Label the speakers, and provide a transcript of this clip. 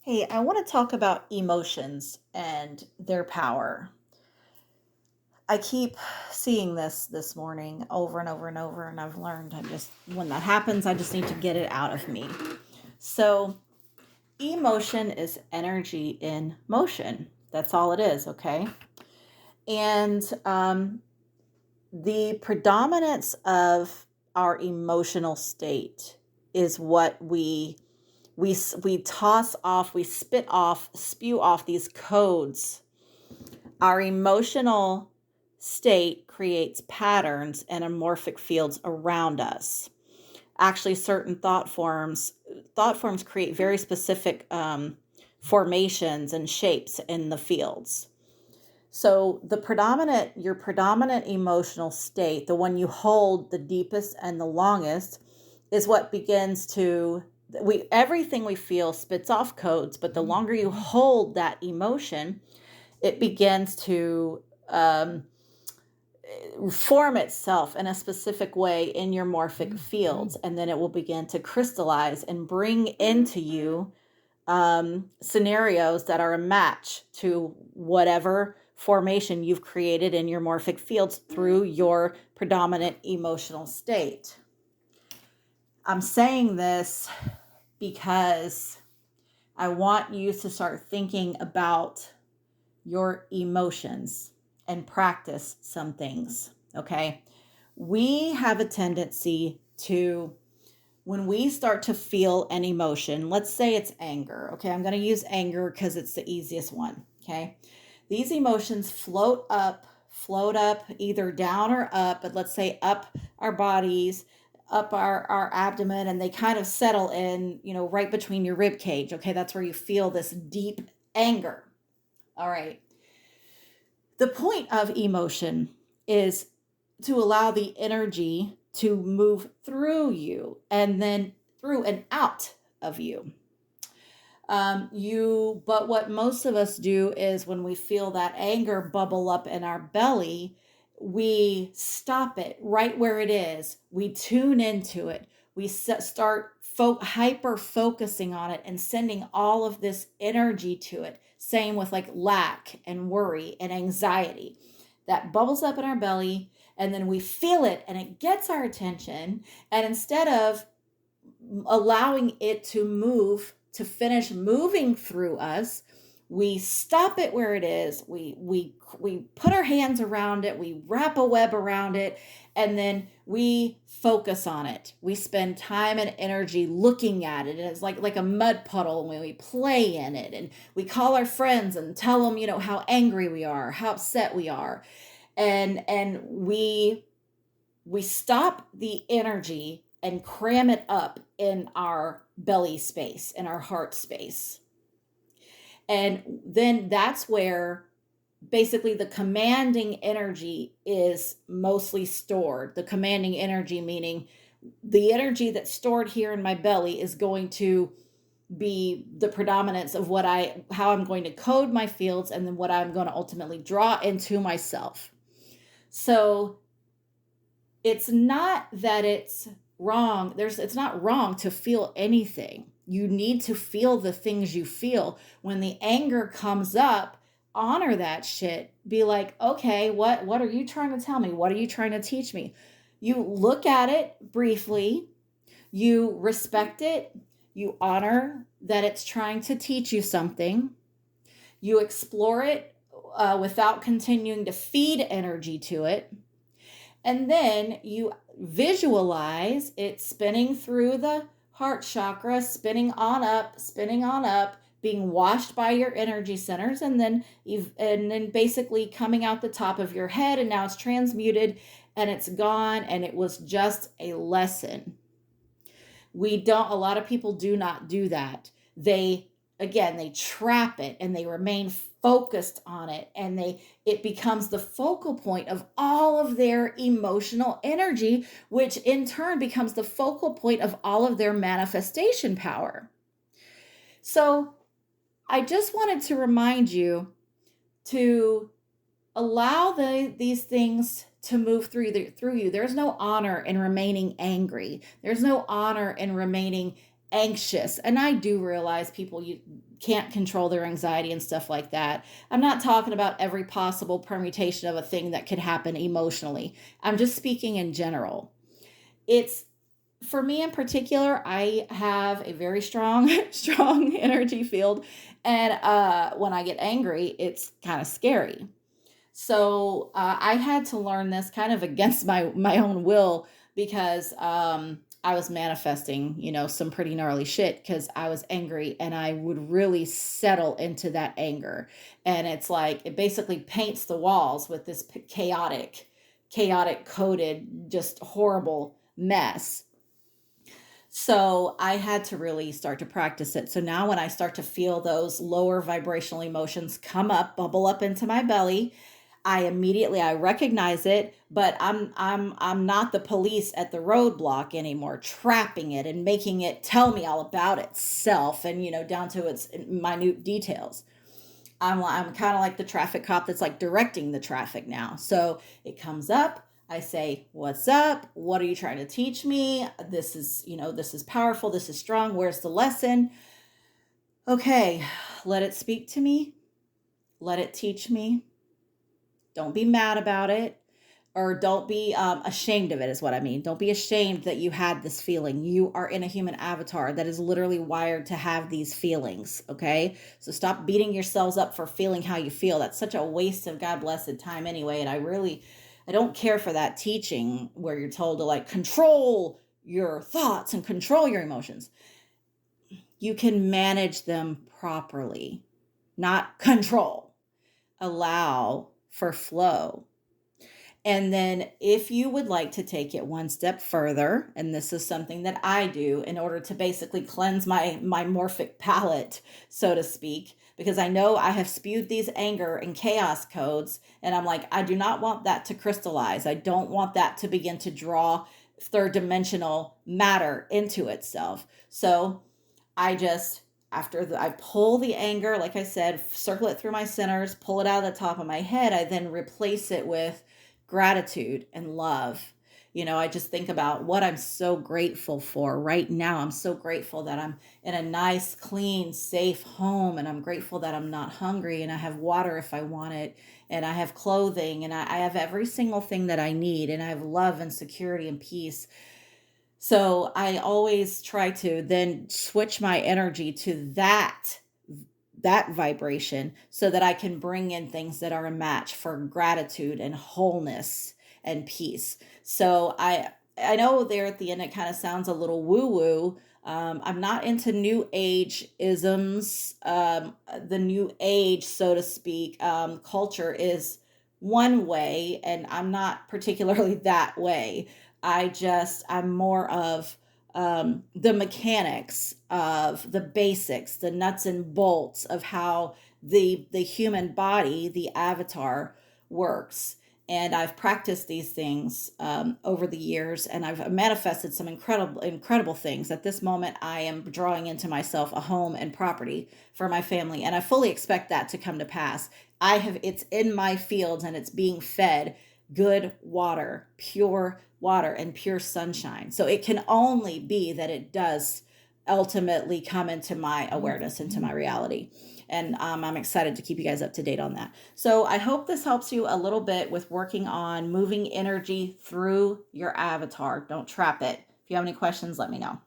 Speaker 1: Hey, I want to talk about emotions and their power. I keep seeing this morning over and over and over, and I've learned when that happens, I just need to get it out of me. So, emotion is energy in motion. That's all it is, okay? And the predominance of our emotional state is what we toss off, we spit off, spew off these codes. Our emotional state creates patterns and amorphic fields around us. Actually, certain thought forms create very specific formations and shapes in the fields. So your predominant emotional state, the one you hold the deepest and the longest, is what begins to we everything we feel spits off codes, but the longer you hold that emotion, it begins to form itself in a specific way in your morphic fields, and then it will begin to crystallize and bring into you scenarios that are a match to whatever formation you've created in your morphic fields through your predominant emotional state. I'm saying this because I want you to start thinking about your emotions and practice some things, okay? We have a tendency to, when we start to feel an emotion, let's say it's anger, okay? I'm going to use anger because it's the easiest one, okay? These emotions float up, either down or up, but let's say up our bodies, up our abdomen, and they kind of settle in, right between your rib cage, okay? That's where you feel this deep anger. All right. The point of emotion is to allow the energy to move through you and then through and out of you. But what most of us do is when we feel that anger bubble up in our belly, we stop it right where it is. We tune into it. We start hyper focusing on it and sending all of this energy to it. Same with like lack and worry and anxiety. That bubbles up in our belly, and then we feel it and it gets our attention. And instead of allowing it to finish moving through us, we stop it where it is. We put our hands around it, we wrap a web around it, and then we focus on it. We spend time and energy looking at it. And it's like a mud puddle when we play in it, and we call our friends and tell them, how angry we are, how upset we are. And we stop the energy and cram it up in our belly space, in our heart space. And then that's where basically the commanding energy is mostly stored. The commanding energy, meaning the energy that's stored here in my belly, is going to be the predominance of how I'm going to code my fields, and then what I'm going to ultimately draw into myself. So it's not that it's wrong. It's not wrong to feel anything. You need to feel the things you feel. When the anger comes up, honor that shit. Be like, okay, what are you trying to tell me? What are you trying to teach me? You look at it briefly, you respect it, you honor that it's trying to teach you something, you explore it without continuing to feed energy to it. And then you visualize it spinning through the heart chakra, spinning on up, being washed by your energy centers, and then basically coming out the top of your head, and now it's transmuted and it's gone, and it was just a lesson. A lot of people do not do that. They trap it and they remain focused on it, and it becomes the focal point of all of their emotional energy, which in turn becomes the focal point of all of their manifestation power. So I just wanted to remind you to allow these things to move through you. There's no honor in remaining angry. There's no honor in remaining anxious. And I do realize people you can't control their anxiety and stuff like that. I'm not talking about every possible permutation of a thing that could happen emotionally. I'm just speaking in general. It's for me in particular, I have a very strong strong energy field, and when I get angry, it's kind of scary. So I had to learn this kind of against my own will because I was manifesting, some pretty gnarly shit because I was angry and I would really settle into that anger, and it's like it basically paints the walls with this chaotic coded, just horrible mess. So I had to really start to practice it. So now when I start to feel those lower vibrational emotions come up, bubble up into my belly, I recognize it, but I'm not the police at the roadblock anymore, trapping it and making it tell me all about itself and down to its minute details. I'm kind of like the traffic cop that's like directing the traffic now. So it comes up. I say, "What's up? What are you trying to teach me? This is powerful. This is strong. Where's the lesson?" Okay, let it speak to me. Let it teach me. Don't be mad about it, or don't be ashamed of it, is what I mean. Don't be ashamed that you had this feeling. You are in a human avatar that is literally wired to have these feelings, okay? So stop beating yourselves up for feeling how you feel. That's such a waste of God blessed time anyway. And I don't care for that teaching where you're told to like control your thoughts and control your emotions. You can manage them properly, not control. Allow for flow. And then, if you would like to take it one step further, and this is something that I do in order to basically cleanse my morphic palette, so to speak, because I know I have spewed these anger and chaos codes, and I'm like, I do not want that to crystallize. I don't want that to begin to draw third dimensional matter into itself. So I just I pull the anger, like I said, circle it through my centers, pull it out of the top of my head. I then replace it with gratitude and love. I just think about what I'm so grateful for right now. I'm so grateful that I'm in a nice, clean, safe home, and I'm grateful that I'm not hungry and I have water if I want it, and I have clothing, and I have every single thing that I need, and I have love and security and peace. So I always try to then switch my energy to that vibration so that I can bring in things that are a match for gratitude and wholeness and peace. So I know there at the end it kind of sounds a little woo woo. I'm not into new age isms. The new age, so to speak, culture is one way, and I'm not particularly that way. I'm more of the mechanics of the basics, the nuts and bolts of how the human body, the avatar, works. And I've practiced these things over the years, and I've manifested some incredible things. At this moment, I am drawing into myself a home and property for my family, and I fully expect that to come to pass. It's in my fields, and it's being fed good water, pure water, and pure sunshine. So it can only be that it does ultimately come into my awareness, into my reality. And I'm excited to keep you guys up to date on that. So I hope this helps you a little bit with working on moving energy through your avatar. Don't trap it. If you have any questions, let me know.